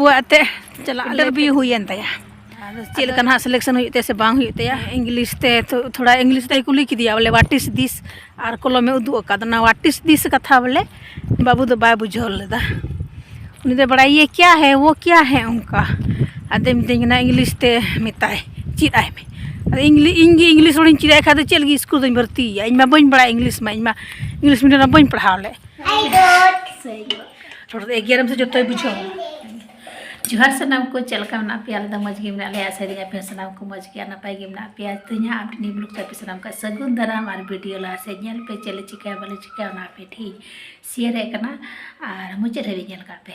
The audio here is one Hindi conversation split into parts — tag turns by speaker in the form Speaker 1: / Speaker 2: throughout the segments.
Speaker 1: आते चला इंटरव्यू हुई तया चलका ना सिलेक्शन हुई से बांग हुई तया इंग्लिश ते तो थोड़ा इंग्लिश ते कुली की दिया बोले व्हाट इज दिस और कलम में उदू का ना व्हाट इज दिस कथा बोले बाबू तो बाय बुझल लेदा उनी दे बड़ा ये क्या है वो क्या है उनका आदे मितना इंग्लिश ते मिताय चीज आए में इंग्लिश और चिड़ा खा चल गई स्कूल दिन भर्ती इन बन बड़ा इंग्लिश में इंग्लिश मीडियम बन पढ़ाव ले थोड़ा 11 से जो बुझो जोहार सामान को चलका में पे आलदा मज गे में आले आशा पे सामान को मज के नपाय गे में पे तेना अपनी ब्लॉग पे सामान का सगुन दाराम और वीडियो ला से नेल पे चले चिका बाले चिका ना पे ठीक शेयर करना और मुझे रे नेल का पे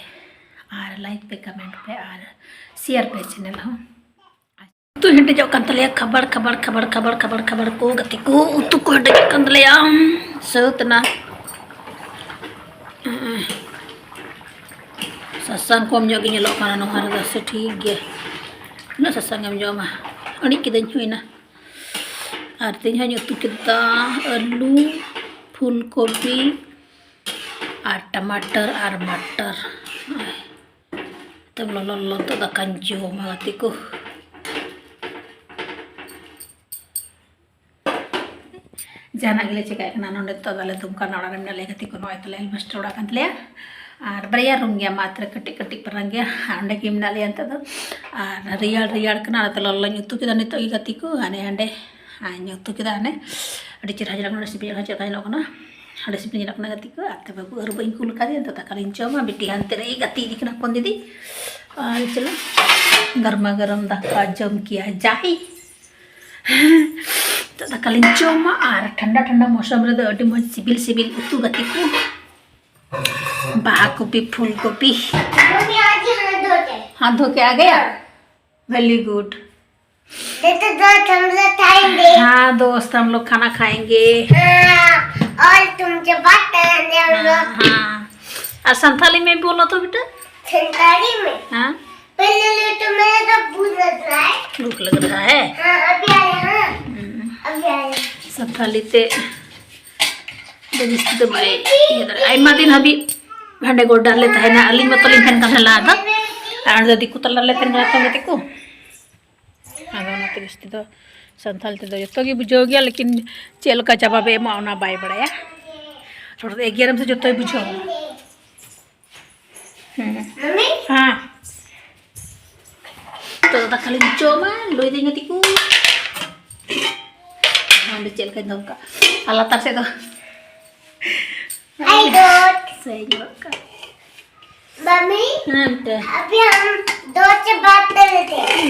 Speaker 1: और लाइक पे कमेंट पे और शेयर पे चैनल हो तो हिंटे जो कंतले खबर खबर खबर खबर खबर खबर को गति को तो को हिंटे जो कंतले सतना सत्संग को जो गिने लोग काना नोहार दा से ठीक गे ना सत्संग हम जो मा अड़ी किदन हुइना आर तिन हन युतु किदा आलू फूलकोबी और टमाटर और मटर तब लो तो दा कंजो मा गति को जाना गिले चिका कना नोंडे तो दाले तुमका नाड़ा गन्ना ले गति को नोय तले मास्टर ओड़ा कंतले और बरिया रूंगिया मात्र कटी कटी परंगे अंडे की मिनाले अंत तो और रियाड़ कना तला युतु किदा नितो ई गति को आने अंडे युतु किदा आने अड़ी चिरा जला रेसिपी जला चेका जला कना रेसिपी जला कना गति को आते बाबू अरु बइन कुल का दे तो तकालिन चोमा बिटी हंते रे गति दिखना पन दीदी और चलो गरमा गरम दाका जम किया जाए तो तकालिन चोमा और ठंडा ठंडा मौसम रे अड़ी मज सिबिल सिबिल उतु गति को बाकोपी फूलकोपी हाथ धो के आ गया वेरी गुड हाँ दोस्त हम लोग खाना खाएंगे
Speaker 2: और तुमसे बात करेंगे हम लोग
Speaker 1: हाँ और संथाली में बोलो तो बेटा
Speaker 2: संथाली में
Speaker 1: हाँ
Speaker 2: पहले तो मेरे तो भूख लग रहा है
Speaker 1: हाँ
Speaker 2: अभी आया अभी आया
Speaker 1: संथाली ते तो बड़े आयमा दिन हबी हंडे गोड डाल लेता है ना अली मत लिन फैन का ला दा और जदी को तला लेते ना तो गति को आगा ना ते तो संथाल ते दो तो की बुझो गया लेकिन चेल का जवाब ए मावना बाय बड़ाया थोड़ा 11 से जो तो बुझो
Speaker 2: मम्मी
Speaker 1: हां तो खाली चोमा लोई दे गति को हम चेल का दो का अल्लाह तार से तो
Speaker 2: आई गॉट
Speaker 1: सही का
Speaker 2: मम्मी अभी हम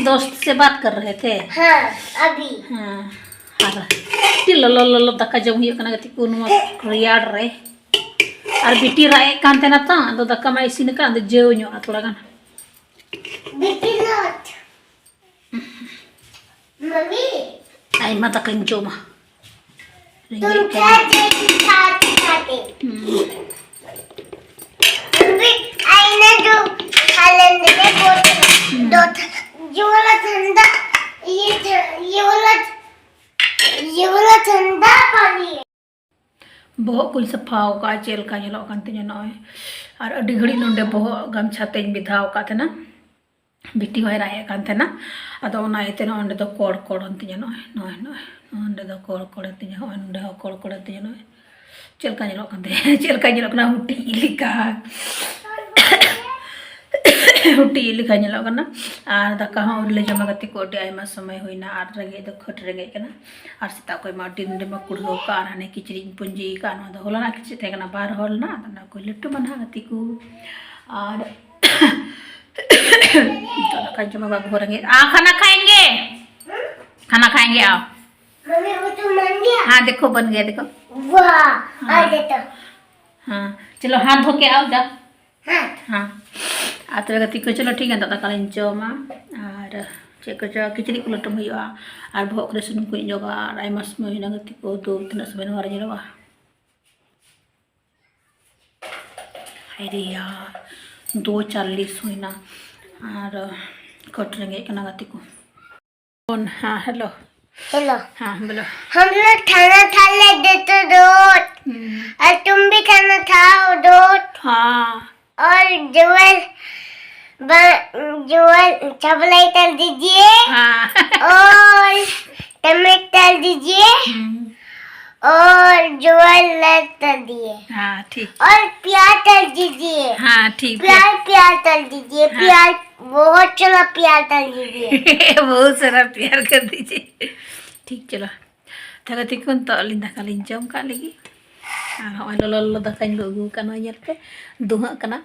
Speaker 2: दोस्त से बात कर रहे थे हाँ अभी
Speaker 1: हाँ हाँ लो दका जम हुई कना गति को नुआ रियाड़ रे और बिटी राय कांते ना तो दका मा इसिन का जेव नो थोड़ा गान
Speaker 2: बिटी नॉट मम्मी
Speaker 1: आई मा दका जो मा
Speaker 2: तुम क्या जेती खाते आई ना जो खालेंगे दो ये वाला ठंडा ये वाला ठंडा पानी है
Speaker 1: बहुत कुछ सफाओ का चेल का जलो कांते नो और अडी घड़ी नोंडे बहुत गमछा तेज बिधाव का थे ना बिटी होय राय कांते ना अदो ना एते ना ओंडे दो कोड़ कोड़ अंते नो ओंडे दो कोड़ कोड़ अंते ओंडे हो कोड़ कोड़ अंते नो चेल का जलो कांते चेल का जलो ना हुटी लिखा हुटी लिखा जलो कना और दाका हो ले जमा गति को आयमा समय होइना और रगे दो खट रगे कना और सीता कोई माटी नडे मा कुड़ो का हाने किचरी पुंजी का न होला ना किछ थे कना बार होल ना ना कोई लट्टू बना गति को और तो दाका जमा बाबू रगे खाना खाएंगे आओ
Speaker 2: मम्मी वो तो बन गया
Speaker 1: हाँ देखो बन गया देखो
Speaker 2: वाह आ देता
Speaker 1: हाँ चलो हाथ धो के आओ जा
Speaker 2: हाँ
Speaker 1: आते गति को चलो ठीक है दादा कालीन जमा और चेक किचड़ी को लटम हुआ और बहुत सुनम को जोगा और आयमा समय होना गति को दो तीन समय नवार जलोगा अरे यार 2:40 होना और कट रेंगे कना गति को हाँ हेलो हाँ बोलो
Speaker 2: हम लोग खाना खा ले तो दो और तुम भी खाना खाओ दो
Speaker 1: हाँ
Speaker 2: और जोल चावल डाल दीजिए
Speaker 1: हाँ
Speaker 2: और टमाटर दीजिए और जोल डाल दिए
Speaker 1: हाँ ठीक
Speaker 2: और प्याज डाल दीजिए।
Speaker 1: हाँ ठीक
Speaker 2: प्याज डाल दीजिए। प्याज बहुत सारा प्याज डाल दीजिए।
Speaker 1: बहुत सारा प्यार कर दीजिए ठीक चलो थका तिकुन तो अलिन दाका लिन जम का लगी और हमारे लोलो दाकाइन लोगों का ना यार पे दुहा कना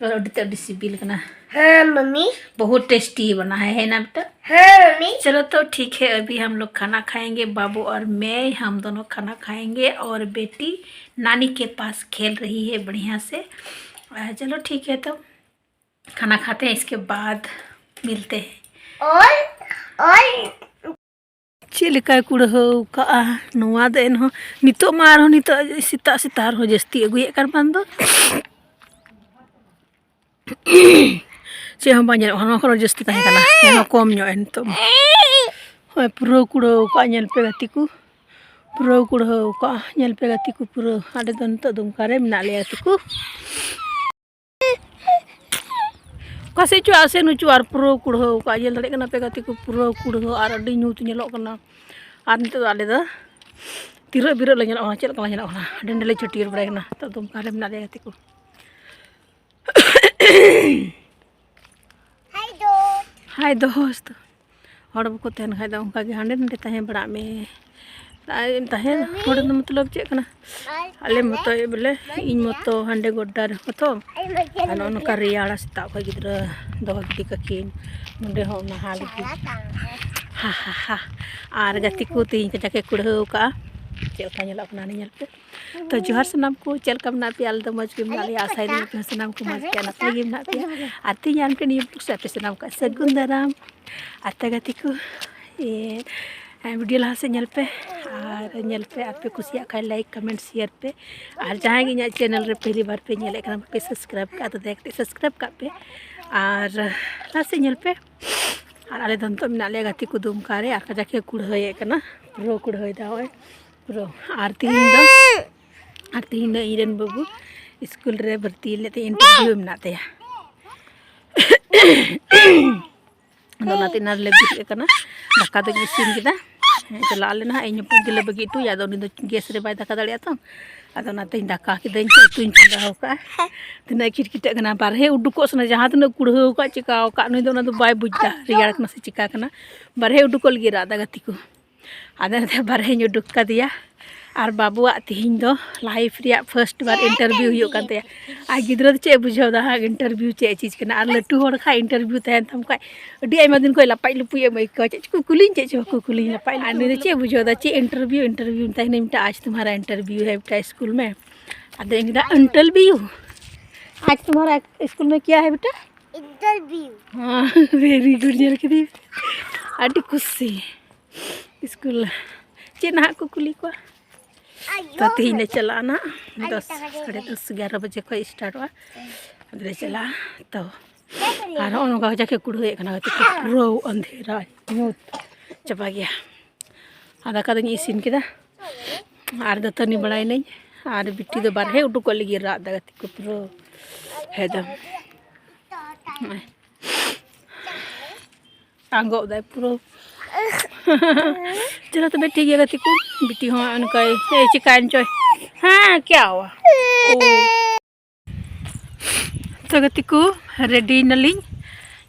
Speaker 1: और अड़ी सिबिल कना।
Speaker 2: हाँ मम्मी।
Speaker 1: बहुत टेस्टी बना है ना बेटा।
Speaker 2: हाँ मम्मी।
Speaker 1: चलो तो ठीक है अभी हम लोग खाना खाएंगे बाबू और मैं हम दोनों खाना खाएंगे और बेटी नानी के पास खेल रही है बढ़िया से। चलो ठीक है तो खाना खाते हैं इसके बाद मिलते हैं।
Speaker 2: और
Speaker 1: चिलका कुड़हो का नुआ देन हो नितो मार हो नितो सिता सितार हो जस्ती अगुए कर बंदो चे हम बांजल हम खरो जस्ती ताहे कना हम कम ᱧᱚᱜ en तो होय पुरो कुड़ो का ñel पे गति को पुरो कुड़ो का ñel पे गति को पुरो आडे दन तो दुम करे मना ले गति को कसे चो आसे नु चुआर पुरो कुड़ो का ñel दड़े कना पे गति को पुरो कुड़ो आर अडी ᱧᱩᱛ ñeloक कना आर नितो आले दा तिरो बिरो ले ñeloक चेल कला ñeloक ना डेंडले छटियर बड़े कना तो दुम करे मना ले गति को। हाय दोस्त हड़ को तहन खाई उनका के हांडे नंडे तहे बड़ा में तहे हड़ मतलब चे कना आले मतो बोले इन मतो हांडे गोड्डार मतो अन उनका रियाड़ा सेता को गिद्रा दो गिदी ककिन नंडे हो ना हाल की हा हा हा आर गति को तीन के जाके कुड़हो का चलका ñeल अपना ने ñeल पे तो जोहर सनाम को चलका मना पे आल तो मज के मना ले आसाई ने पे सनाम को मज के ना पे मना पे आती जान के नियम से पे सनाम का सगुन दाराम आता गति को ये वीडियो ला से ñeल पे और ñeल पे आप पे कुसिया खाई लाइक कमेंट शेयर पे और जहां गे चैनल रे पहली बार पे ñeल एकना पे सब्सक्राइब का तो देखते सब्सक्राइब का पे और ला से ñeल पे और आले दन तो मना ले गति को दुम कारे आका जाके कुड़होय कना प्रो कुड़होय दा होय प्रो आरती इरन बाबू स्कूल रे भर्ती लेते इंटरव्यू मनाते दोनाते नार ले बिट कना दाका तो इसिन किदा चला लेना इन पगले बगी टू या दो गैस रे बाय दाका दड़िया तो आदो नाते दाका किदन तुन चंदा का तना किटकिट कना बारहे उडुको सना जहां तना कुड़हो का चिकाओ का नई दो ना तो बाय बुझदा रियाड़ कना से चिका कना बारहे उडुको लगी रादा गति को आदे बारहे उडुक का दिया और बाबुआ तीन दो लाइफ रिया फर्स्ट बार इंटरव्यू हुयो कान तया आ गिद्रा चे बुझाव दा इंटरव्यू चे चीज कना और लटू होड़ खा इंटरव्यू तहन तम का अडी आइमा दिन को लपाई लुपुय मई को चे कुकुलिन चे कुकुलिन लपाई आ ने चे बुझाव दा चे इंटरव्यू तहन मिटा आज तुम्हारा इंटरव्यू है बेटा स्कूल में आदे इंगदा इंटरव्यू आज तुम्हारा स्कूल में क्या है बेटा इंटरव्यू। हां वेरी गुड जर के दी अडी खुशी स्कूल चे ना कुकुली को तो तीन चलाना 10-11 बजे को स्टार्ट हुआ अदरे चला तो और उनका जाके कुड़े कना पूरा अंधेरा न्यूत चबा गया आधा का इसिन किदा और दतनी बड़ाई नहीं और बिट्टी दो बारहे उडुक लगी रात दगती को पूरा हेदम आंगो दे पूरा चलो तो बेटी गया गति को बेटी हाँ उनका चिकन चोय हाँ क्या हुआ तो गति को रेडी नली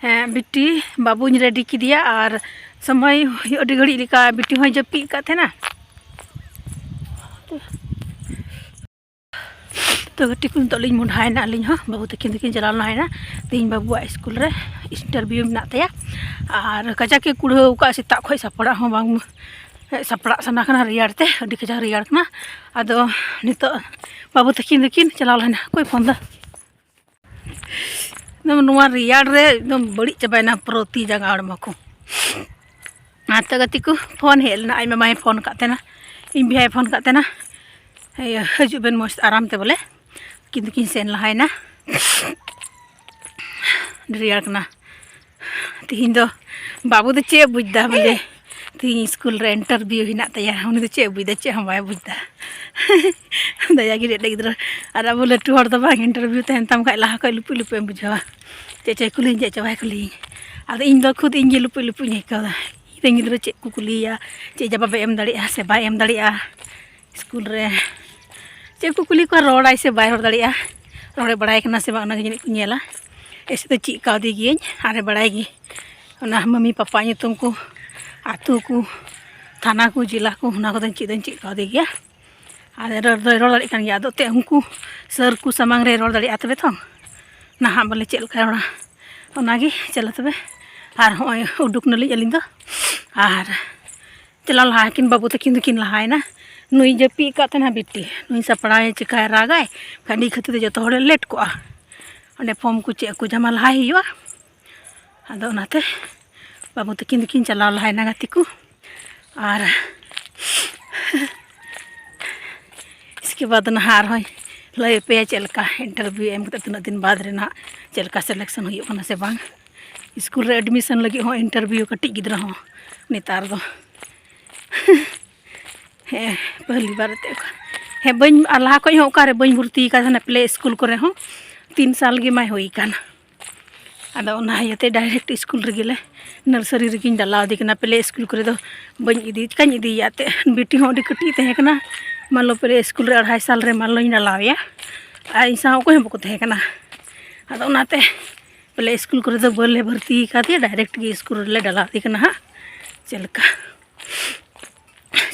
Speaker 1: बेटी बाबू रेडी की दिया और समय अड़ी घड़ी लिका बेटी हाँ जपी का थे ना तो गति को तो लिंग मुंडायना लिंग हाँ बाबू तकिन तकिन चलाना है ना तीन बाबू स्कूल रे इंटरव्यू में नाते और कजा के कुड़ो का सेता खय सपड़ा हो बांग सपड़ा सना कना रियाड़ते अडी कजा रियाड़ कना आदो नितो बाबू तकिन तकिन चला लेना कोई फोन दा एकदम नुआ रियाड़ रे एकदम बड़ी चबायना प्रति जगह हड़मा को आते गति को फोन हेलना आई मामा फोन काते ना इन भी फोन काते ना हजुबेन मस्त आराम ते बोले किंतु किन सेन लहाय ना रियाड़ कना तीन दो बाबू दो चे बुझदा बोले तीन स्कूल रे इंटरव्यू हिना तया उनी दो चे बुझदा चे हम बाय बुझदा दया गिरे गिद्रा और अब लटू हड़ दो बांग इंटरव्यू तहन तम का लहा का लुपी लुपी बुझावा चे कुली चे बाय कुली अब इन दो खुद इन लुपु लुपु हेका इन गिद्रा चे को कुलिया चे जब बाबा एम दाड़िया से बाय एम दाड़िया स्कूल रे चे को कुली को रोड़ा से बाय रोड़ दाड़िया रोड़े बड़ाई कना से बाना जनी को नेला ऐसे तो ची का दी गिन आरे बड़ाई ना मम्मी पापा तुमको आतु को थाना को जिला को ना को ची का दी गया आरे रोड़ दाड़ी कान गया ते उनको सर को समांग रे रोड़ दाड़ी तबे तो ना बोले चल का रोड़ा ओनागी चला तबे आर होय उडुक नली अलिंग दो आर चला लहा किन बाबू तकिन किन लहायना नुई जपी का तना बिटी नुई सपड़ाए चिकाय रागाय खाली खते जो तो लेट को अंडे फॉर्म को चे को जमा लहाय हियो आदो ओनाते बाबू तकिन किन चला लहायना गति को और इसके बाद ना हार होय लय पे चलका इंटरव्यू एम कते तना दिन बाद रे ना चलका सिलेक्शन हुई कना से बांग स्कूल रे एडमिशन लगी हो इंटरव्यू कटी गिद्रा हो नेतार दो हे पहली बार ते हे बन अल्लाह को हो कारे बन भर्ती का ना प्ले स्कूल करे हो 3 साल गे माय होई काना आदो ना यते डायरेक्ट स्कूल रे गेले नर्सरी रे किन डाला दिकना प्ले स्कूल करे दो बन इदी कान इदी याते बेटी हो डी कटी ते कना मालो प्ले स्कूल रे 2.5 साल रे मालो डालाया आ इंसा को हम को ते कना आदो नाते प्ले स्कूल करे दो बोले भर्ती का दिया डायरेक्ट गे स्कूल रे डाला दिकना हा चलका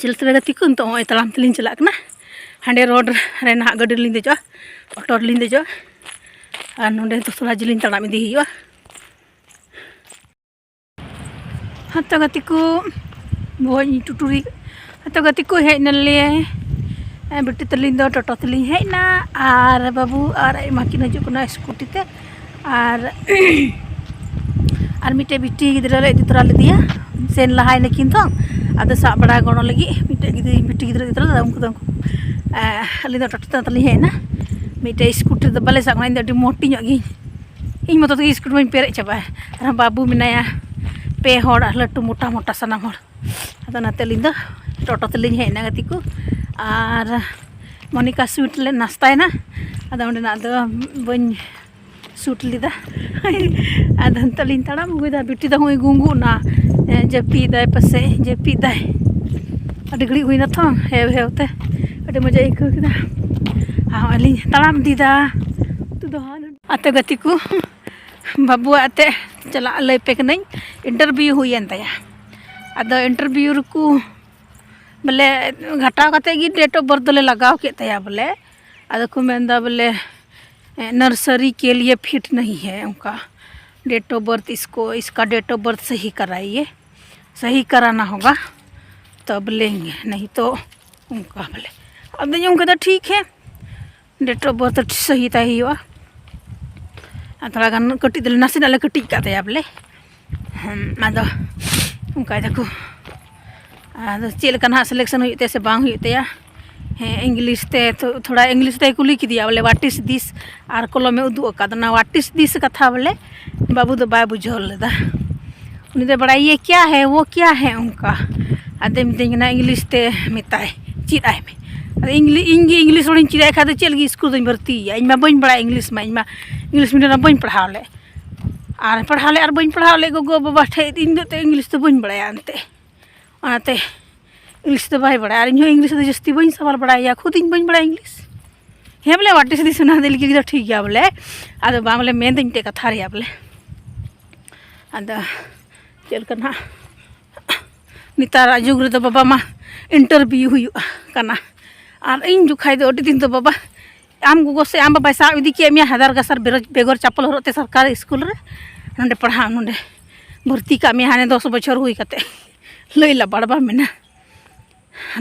Speaker 1: चलते गति को तो तलाम तलिन चला कना हांडे रोड रे ना गाड़ी लिन देजो ऑटो लिन देजो और नोंडे तो थोड़ा जिलिन तड़ाम इदी हियो हतो गति को बोई टुटुरी हतो गति को हे नले बेटी तलिन दो टोटो तलिन हे ना और बाबू और माकिन हजू कना स्कूटी ते और मिटे बिटी गिद्रा ले इदी तरा ले दिया सेन लहाय नकिन तो आदो साब बड़ा गणो लगी मिटे बिटी गिद्रा इदरा उनको तो अली दो टोटो तली है ना मिटे स्कूटी तो बाले साग इन मोटी गी इन मत स्कूटी में पेरे चाबा और बाबू मेनाया पे हड़ लटू मोटा मोटा सनाम हड़ आदो नाते अली दो टोटो तली है ना गति को और मोनिका स्वीट ले नाश्ता है ना आदो ना दो बन सूट लीदा आदन तलिन तड़ाम गुदा बिटी दा हुई गुंगु ना जपी दाय पसे जपी दाय अडी घड़ी हुई ना तो हेव हेवते अडी मजा इको किदा हां अली तड़ाम दीदा तू दो हां आते गति को बाबू आते चला लय पे कनई इंटरव्यू हुई एंतया आदो इंटरव्यू को बोले घटाव कते गी डेट ऑफ बर्थ ले लगाव के तया बोले आदो को मेंदा बोले नर्सरी के लिए फिट नहीं है उनका डेट ऑफ बर्थ इसका डेट ऑफ बर्थ सही कराइए सही कराना होगा तब लेंगे नहीं तो उनका बोले अब नहीं उनका तो ठीक है डेट ऑफ बर्थ सही था ही हुआ थोड़ा गान कटी दिल नासी नाले कटी काते आप ले आदो उनका देखो आदो चेल कना सिलेक्शन हुई से बांग हुई या हाँ इंग्लिश ते तो थोड़ा इंग्लिश ते कुली की दिया बोले व्हाट इज दिस और कलम में उदू ना व्हाट इज दिस कथा बोले बाबू तो बाय बुझल लेदा उनी दे बड़ा ये क्या है वो क्या है उनका आदे मितना इंग्लिश ते मिताय चिराय में इंग्लिश और चिराय खा चल गी स्कूल दिन भर्ती इन बन बड़ा इंग्लिश में इन इंग्लिश मीडियम बन पढ़ाव ले और बन पढ़ाव ले गो बाबा ठे इन दो इंग्लिश तो बन बड़ा अंते ओनाते इंग्लिश तो बाय बड़ा इन इंग्लिश तो जस्ती बन सवाल बड़ा खुद इन बन बड़ा इंग्लिश हे बोले व्हाट इज दिस ना दिल की तो ठीक गया बोले आदो बा बोले मेन दिन कथा रे बोले आदो चल करना नितार जुग रे तो बाबा मा इंटरव्यू हुई करना और इन जुखाई दो अडी दिन तो बाबा आम गो से आम बाबा सा इदी के मिया हजार गसर बेगर चप्पल हरते सरकारी स्कूल रे नंदे पढ़ा नंदे भर्ती का मिया हाने 10 बछर हुई कते लैला बड़बा मेना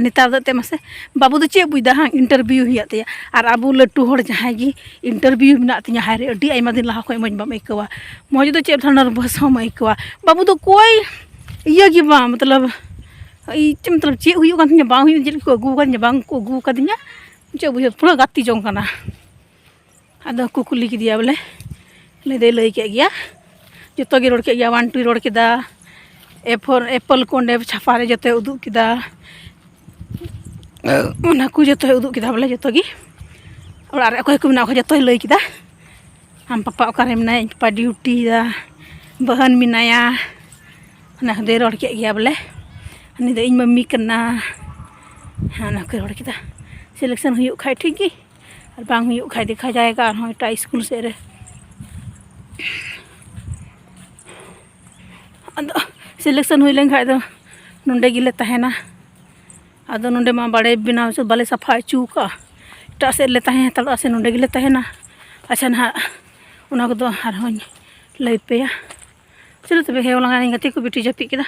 Speaker 1: नितार दते मसे बाबू तो चे बुझदा हाँ इंटरव्यू हुई और अब लटू हड़ जहाँ की इंटरव्यू में तिया हाय रे अडी आयमा दिन लहा खय मज बाम आइकवा मज तो चे नर्वस हम आइकवा बाबू तो कोई इया की बा मतलब चे हुई कान तिया बांग हुई जेल को अगू कान बांग को अगू कदिया चे बुझ पूरा गाती जों काना आदो को कुली की दिया बोले ले दे लई के गया जतो गे रोड के गया 1 2 रोड केदा ए फॉर एप्पल कोंडे छापा रे जते उदु केदा उना को जतो उदु केदा बोले जतो गी और अरे कोई को ना को जतो लई केदा am papa okare menaya papa duty da bahan minaya anak de ror ke gya bole ani do ᱤᱧ mami kana anak ke ror kita selection huyuk khai thik gi ar bang huyuk khai dekha jayega ar hoy ta school se re ado selection hui len khai do nonde gile tahena ado nonde ma bade binaw se bale safa chu ka ta se le tahe talo ase nonde gile tahena acha na una ko do har hoy lay pe ya चलो तबे हे वाला गानी गति को बेटी जपी केदा